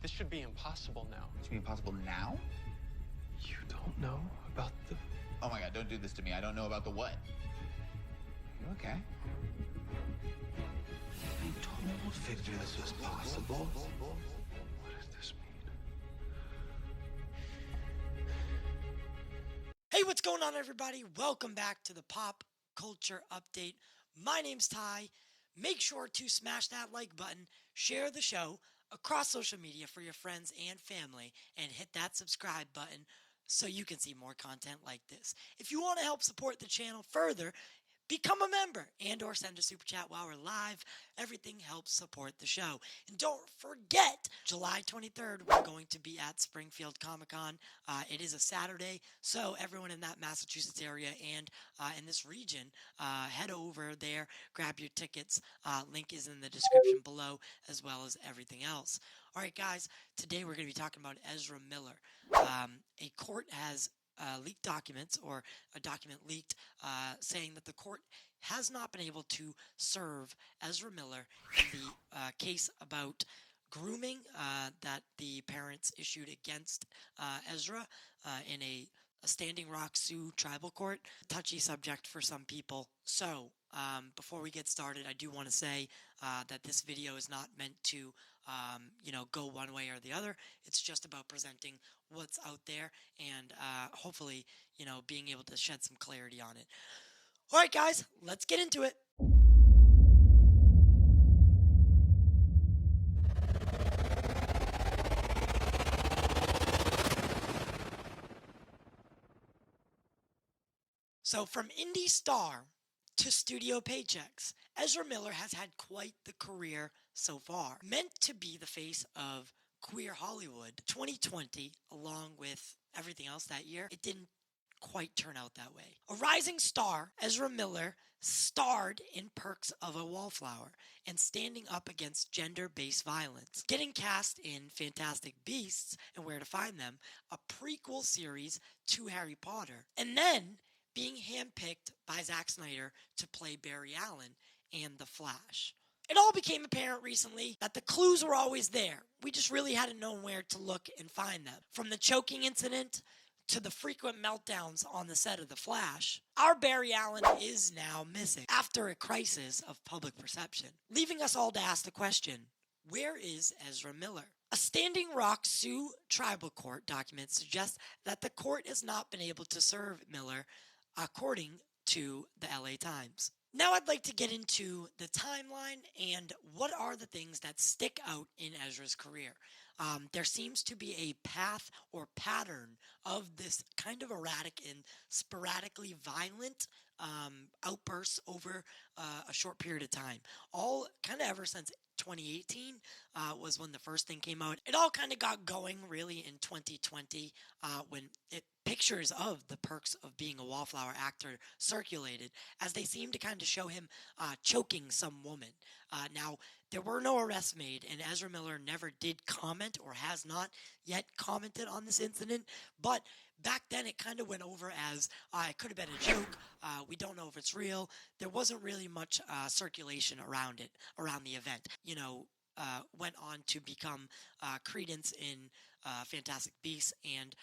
This should be impossible now. It should be impossible now? You don't know about the... Oh my god, don't do this to me. I don't know about the what. You okay? I told Victor this was possible. What does this mean? Hey, what's going on, everybody? Welcome back to the Pop Culture Update. My name's Ty. Make sure to smash that like button, share the show across social media for your friends and family, and hit that subscribe button so you can see more content like this. If you want to help support the channel further, become a member and or send a super chat while we're live. Everything helps support the show. And don't forget, July 23rd, we're going to be at Springfield Comic-Con. It is a Saturday, so everyone in that Massachusetts area and in this region, head over there, grab your tickets. Link is in the description below, as well as everything else. All right, guys, today we're going to be talking about Ezra Miller. A court has leaked documents, or a document leaked saying that the court has not been able to serve Ezra Miller in the case about grooming that the parents issued against Ezra in a Standing Rock Sioux tribal court. Touchy subject for some people. So before we get started, I do want to say that this video is not meant to go one way or the other. It's just about presenting what's out there and hopefully, being able to shed some clarity on it. All right, guys, let's get into it. So from indie star to studio paychecks, Ezra Miller has had quite the career so far. Meant to be the face of queer Hollywood 2020, along with everything else that year, it didn't quite turn out that way. A rising star, Ezra Miller starred in Perks of a Wallflower and Standing Up Against Gender-Based Violence, getting cast in Fantastic Beasts and Where to Find Them, a prequel series to Harry Potter, and then being handpicked by Zack Snyder to play Barry Allen and The Flash. It all became apparent recently that the clues were always there. We just really hadn't known where to look and find them. From the choking incident to the frequent meltdowns on the set of The Flash, our Barry Allen is now missing after a crisis of public perception, leaving us all to ask the question, where is Ezra Miller? A Standing Rock Sioux tribal court document suggests that the court has not been able to serve Miller, according to the LA Times. Now I'd like to get into the timeline and what are the things that stick out in Ezra's career. There seems to be a path or pattern of this kind of erratic and sporadically violent outbursts over a short period of time. All kind of ever since 2018 was when the first thing came out. It all kind of got going really in 2020 when pictures of the Perks of Being a Wallflower actor circulated, as they seemed to kind of show him choking some woman. Now, there were no arrests made, and Ezra Miller never did comment or has not yet commented on this incident, but back then it kind of went over as it could have been a joke. We don't know if it's real. There wasn't really much circulation around it, around the event. Went on to become credence in Fantastic Beasts and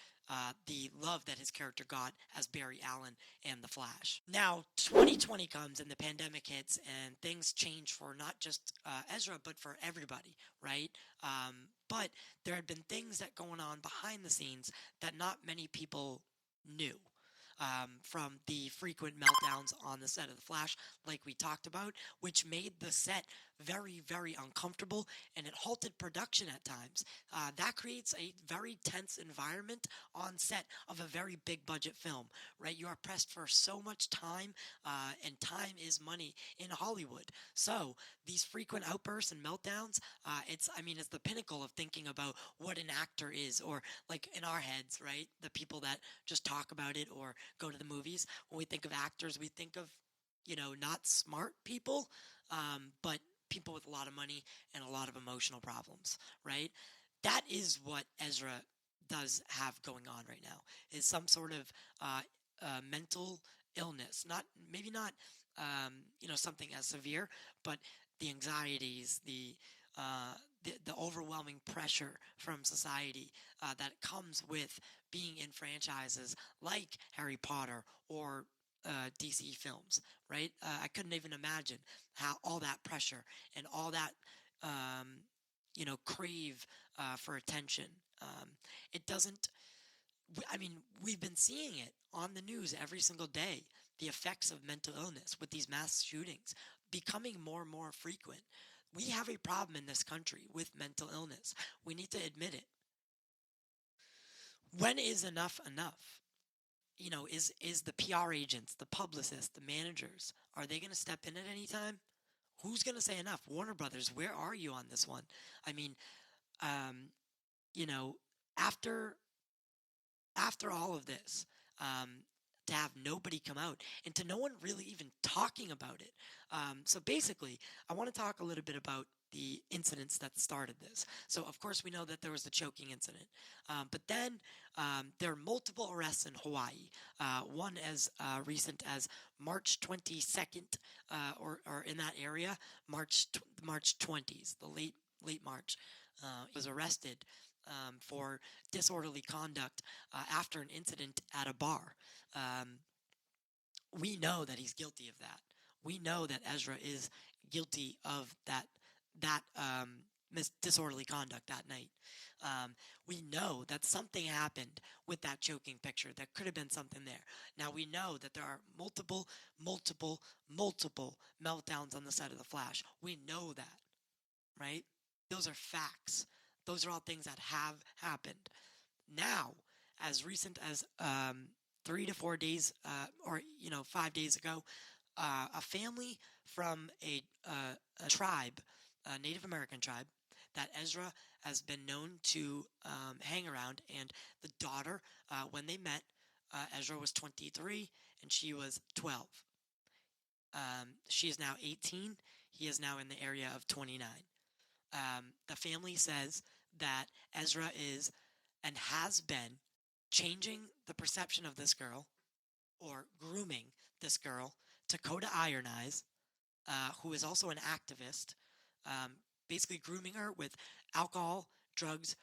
the love that his character got as Barry Allen and The Flash. Now, 2020 comes and the pandemic hits and things change for not just Ezra, but for everybody, right? But there had been things that going on behind the scenes that not many people knew. From the frequent meltdowns on the set of The Flash, like we talked about, which made the set very, very uncomfortable, and it halted production at times. That creates a very tense environment on set of a very big budget film, right? You are pressed for so much time, and time is money in Hollywood. So these frequent outbursts and meltdowns, it's the pinnacle of thinking about what an actor is, or like in our heads, right? The people that just talk about it or go to the movies. When we think of actors, we think of, not smart people, but people with a lot of money and a lot of emotional problems, right? That is what Ezra does have going on right now, is some sort of mental illness. Maybe not something as severe, but the anxieties, the the overwhelming pressure from society that comes with being in franchises like Harry Potter or DC films, right? I couldn't even imagine how all that pressure and all that, crave for attention. It doesn't, I mean, we've been seeing it on the news every single day. The effects of mental illness with these mass shootings becoming more and more frequent. We have a problem in this country with mental illness. We need to admit it. When is enough enough? Is the PR agents, the publicists, the managers, are they going to step in at any time? Who's going to say enough? Warner Brothers, where are you on this one? I mean, um, you know, after all of this, to have nobody come out and to no one really even talking about it. So basically, I want to talk a little bit about the incidents that started this. So of course we know that there was the choking incident, but then there are multiple arrests in Hawaii. One as recent as March 22nd, or in that area, March 20s, the late March. Was arrested for disorderly conduct after an incident at a bar. We know that he's guilty of that. We know that Ezra is guilty of that disorderly conduct that night. We know that something happened with that choking picture. There could have been something there. Now we know that there are multiple meltdowns on the set of The Flash. We know that, right? Those are facts. Those are all things that have happened. Now, as recent as 3 to 4 days, or 5 days ago, a family from a tribe, a Native American tribe, that Ezra has been known to hang around, and the daughter, when they met, Ezra was 23 and she was 12. She is now 18. He is now in the area of 29. The family says that Ezra is and has been changing the perception of this girl, or grooming this girl, Dakota Iron Eyes, who is also an activist, basically grooming her with alcohol, drugs,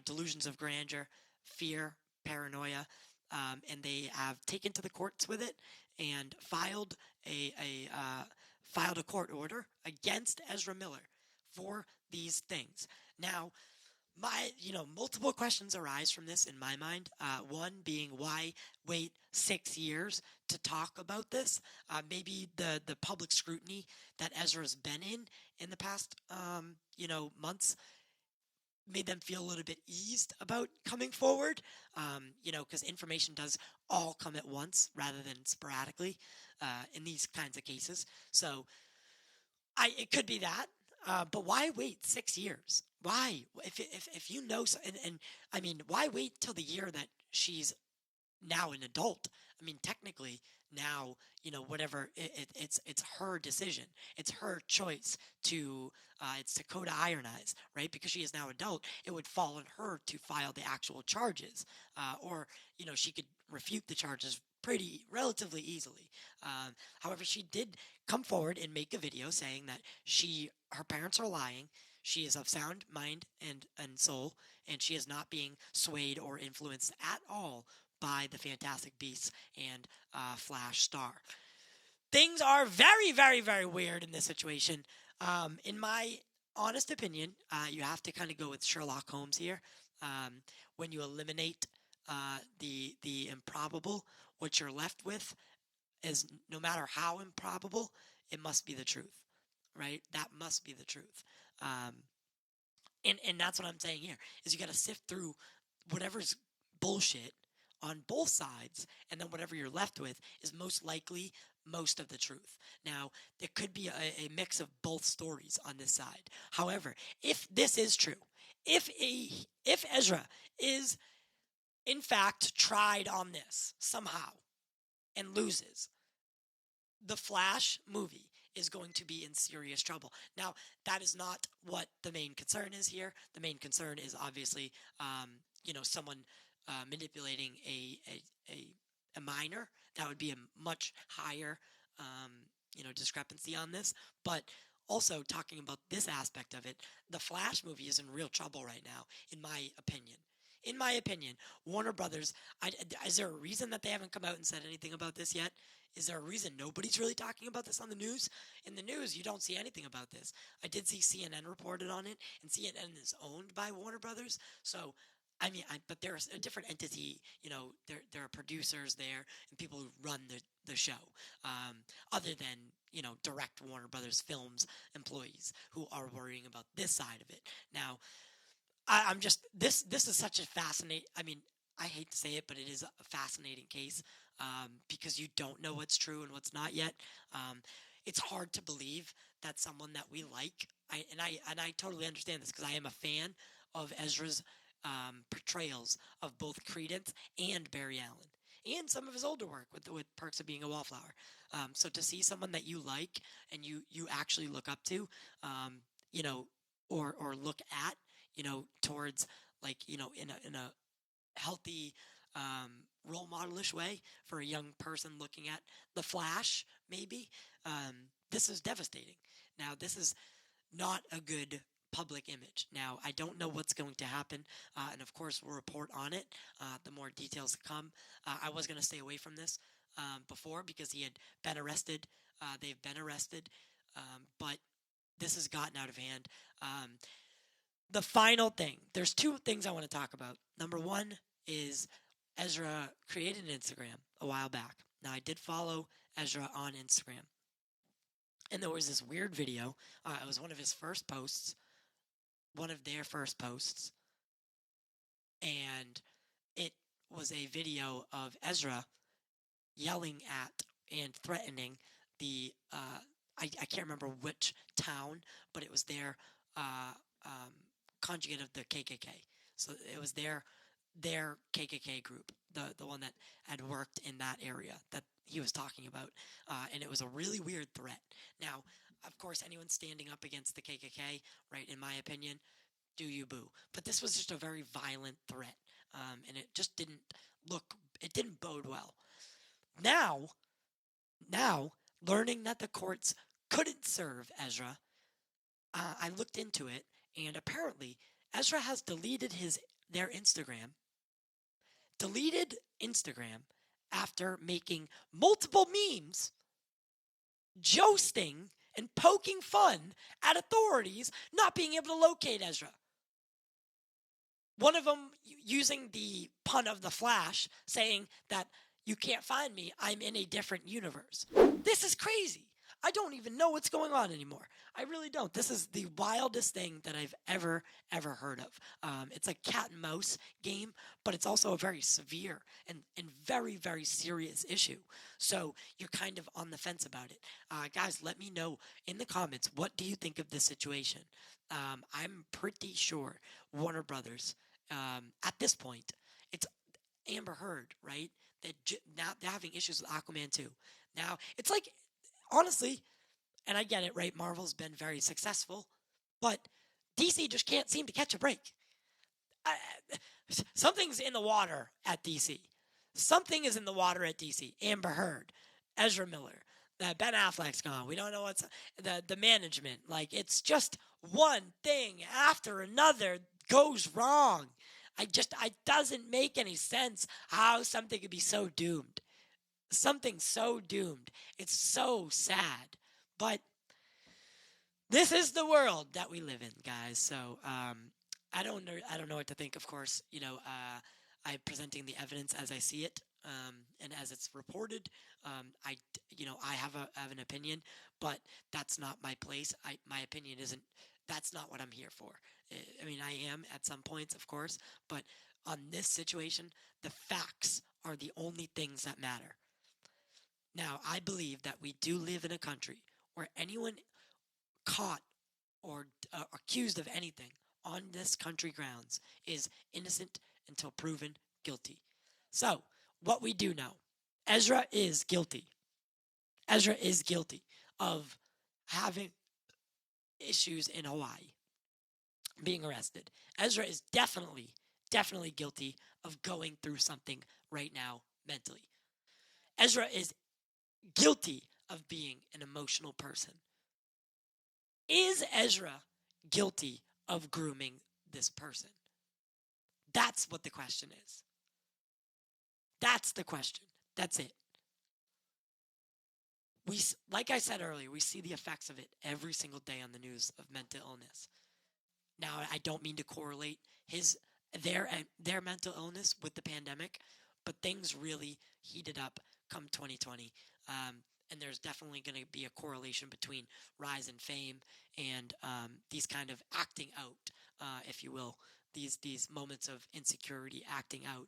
delusions of grandeur, fear, paranoia, and they have taken to the courts with it and filed a court order against Ezra Miller for these things. Now, multiple questions arise from this in my mind. One being, why wait 6 years to talk about this? Maybe the public scrutiny that Ezra's been in the past, months made them feel a little bit eased about coming forward, because information does all come at once rather than sporadically in these kinds of cases. So it could be that. But why wait 6 years? Why? If you know, and I mean, why wait till the year that she's now an adult? I mean, technically now, whatever, it's her decision. It's her choice to, it's Dakota Iron Eyes, right? Because she is now adult, it would fall on her to file the actual charges. Or, she could refute the charges relatively easily. However, she did come forward and make a video saying that her parents are lying. She is of sound mind and soul, and she is not being swayed or influenced at all by the Fantastic Beasts and Flash Star. Things are very, very, very weird in this situation. In my honest opinion, you have to kind of go with Sherlock Holmes here. When you eliminate the improbable, what you're left with is, no matter how improbable, it must be the truth, right? That must be the truth. And that's what I'm saying here, is you got to sift through whatever's bullshit on both sides, and then whatever you're left with is most likely most of the truth. Now, there could be a mix of both stories on this side. However, if this is true, if Ezra is in fact tried on this somehow and loses, the Flash movie is going to be in serious trouble. Now, that is not what the main concern is here. The main concern is obviously, someone manipulating a minor. That would be a much higher, discrepancy on this. But also talking about this aspect of it, the Flash movie is in real trouble right now, in my opinion. In my opinion, Warner Brothers, is there a reason that they haven't come out and said anything about this yet? Is there a reason nobody's really talking about this on the news? In the news, you don't see anything about this. I did see CNN reported on it, and CNN is owned by Warner Brothers, so I mean, but there's a different entity. You know, there are producers there and people who run the show, other than direct Warner Brothers Films employees who are worrying about this side of it. Now, I'm just this is such a fascinating. I mean, I hate to say it, but it is a fascinating case because you don't know what's true and what's not yet. It's hard to believe that someone that we like, I totally understand this because I am a fan of Ezra's portrayals of both Credence and Barry Allen, and some of his older work with Perks of Being a Wallflower. So to see someone that you like and you actually look up to, or look at, towards like in a healthy role modelish way for a young person looking at the Flash, maybe this is devastating. Now, this is not a good public image. Now, I don't know what's going to happen, and of course, we'll report on it. The more details come. I was going to stay away from this before because he had been arrested. They've been arrested, but this has gotten out of hand. The final thing, there's two things I want to talk about. Number one is Ezra created an Instagram a while back. Now, I did follow Ezra on Instagram. And there was this weird video. It was one of his first posts, one of their first posts. And it was a video of Ezra yelling at and threatening the, I can't remember which town, but it was their conjugate of the KKK. So it was their KKK group, the one that had worked in that area that he was talking about, and it was a really weird threat. Now, of course, anyone standing up against the KKK, right, in my opinion, do you boo. But this was just a very violent threat, and it just didn't bode well. Now, learning that the courts couldn't serve Ezra, I looked into it, and apparently Ezra has deleted their Instagram. Deleted Instagram after making multiple memes jousting and poking fun at authorities not being able to locate Ezra. One of them using the pun of the Flash, saying that you can't find me, I'm in a different universe. This is crazy. I don't even know what's going on anymore. I really don't. This is the wildest thing that I've ever heard of. It's a cat and mouse game, but it's also a very severe and very, very serious issue. So you're kind of on the fence about it. Guys, let me know in the comments, what do you think of this situation? I'm pretty sure Warner Brothers, at this point, it's Amber Heard, right? Now they're having issues with Aquaman 2. Now, it's like, honestly, and I get it, right? Marvel's been very successful, but DC just can't seem to catch a break. Something's in the water at DC. Something is in the water at DC. Amber Heard, Ezra Miller, Ben Affleck's gone. We don't know what's the management. Like, it's just one thing after another goes wrong. It doesn't make any sense how something could be so doomed. Something so doomed. It's so sad. But this is the world that we live in, guys. So I don't know what to think. Of course, I'm presenting the evidence as I see it, and as it's reported. I have an opinion, but that's not my place. My opinion isn't. That's not what I'm here for. I mean, I am at some points, of course, but on this situation, the facts are the only things that matter. Now, I believe that we do live in a country where anyone caught or accused of anything on this country grounds is innocent until proven guilty. So, what we do know, Ezra is guilty. Ezra is guilty of having issues in Hawaii, being arrested. Ezra is definitely guilty of going through something right now mentally. Ezra is guilty of being an emotional person. Is Ezra guilty of grooming this person? That's what the question is. That's the question. That's it. Like I said earlier, we see the effects of it every single day on the news of mental illness. Now, I don't mean to correlate their mental illness with the pandemic, but things really heated up come 2020. And there's definitely going to be a correlation between rise in fame and these kind of acting out, if you will, these moments of insecurity, acting out,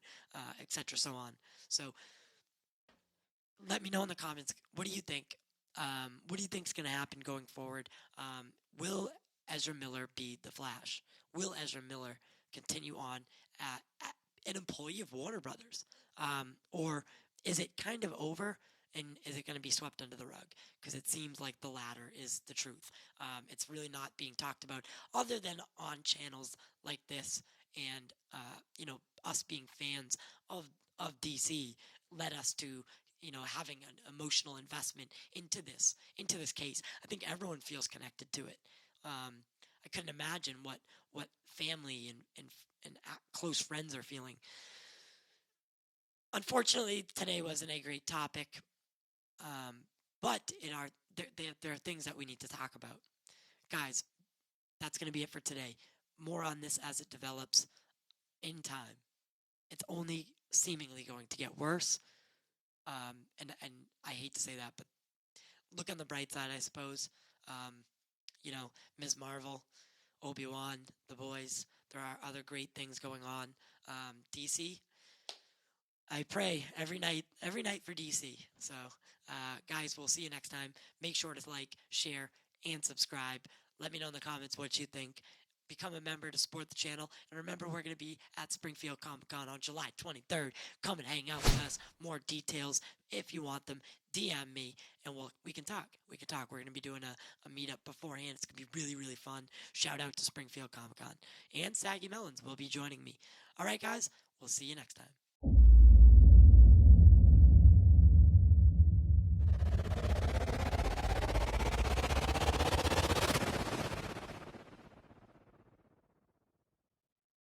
etc., so on. So let me know in the comments, what do you think? What do you think is going to happen going forward? Will Ezra Miller be the Flash? Will Ezra Miller continue on an employee of Warner Brothers? Or is it kind of over, and is it going to be swept under the rug? Because it seems like the latter is the truth. It's really not being talked about other than on channels like this, and us being fans of DC led us to having an emotional investment into this case. I think everyone feels connected to it. I couldn't imagine what family and close friends are feeling. Unfortunately, today wasn't a great topic, but there are things that we need to talk about. Guys, that's going to be it for today. More on this as it develops in time. It's only seemingly going to get worse. And I hate to say that, but look on the bright side, I suppose. Ms. Marvel, Obi-Wan, The Boys. There are other great things going on. DC, I pray every night for DC. So, guys, we'll see you next time. Make sure to like, share, and subscribe. Let me know in the comments what you think. Become a member to support the channel. And remember, we're going to be at Springfield Comic-Con on July 23rd. Come and hang out with us. More details, if you want them, DM me, and we can talk. We're going to be doing a meetup beforehand. It's going to be really, really fun. Shout out to Springfield Comic-Con. And Saggy Melons will be joining me. All right, guys, we'll see you next time.